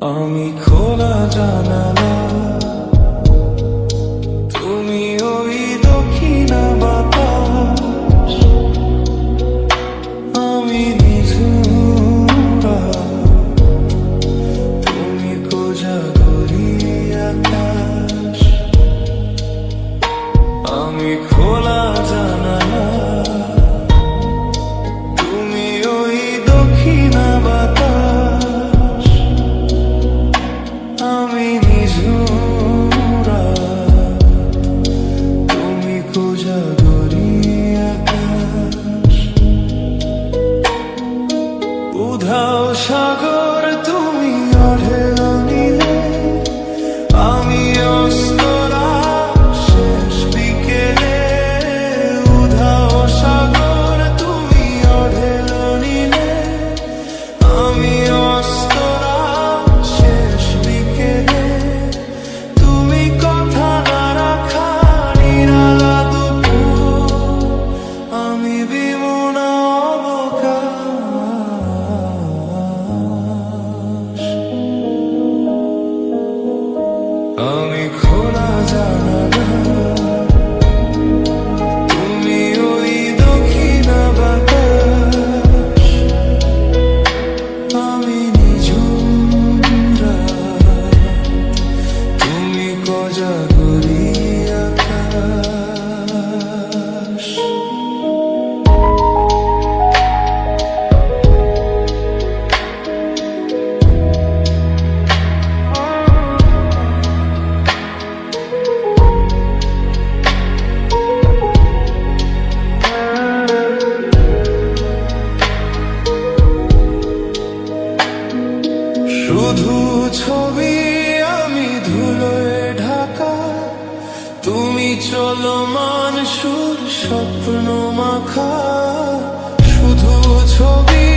আমি খোলা জানালা, তুমি ওই দক্ষিণা বাতাস, আমি নিঝুম রাত, তুমি কোজাগরি আকাশ। আমি খোলা জানালা, তুমি ওই দক্ষিণা বাতাস, আমি নিঝুম রাত, তুমি কোজাগরি আকাশ। উধাও সাগর তুমি অঢেল নীলে, আমি অস্তরা শেষ বিকেলে। উধাও সাগর তুমি অঢেল নীলে, আমি অস্তরা শেষ বিকেলে। তুমি কথা না রাখা নিরালা দুপুর, আমি বিমনা অবকাশ। আমি খোলা জানালা, তুমি ওই দক্ষিণা বাতাস, আমি নিঝুম রাত, তুমি কোজাগরি আকাশ। শুধু ছবি আমি ধুলোয় ঢাকা, তুমি চলমান সুর স্বপ্ন মাখা। শুধু ছবি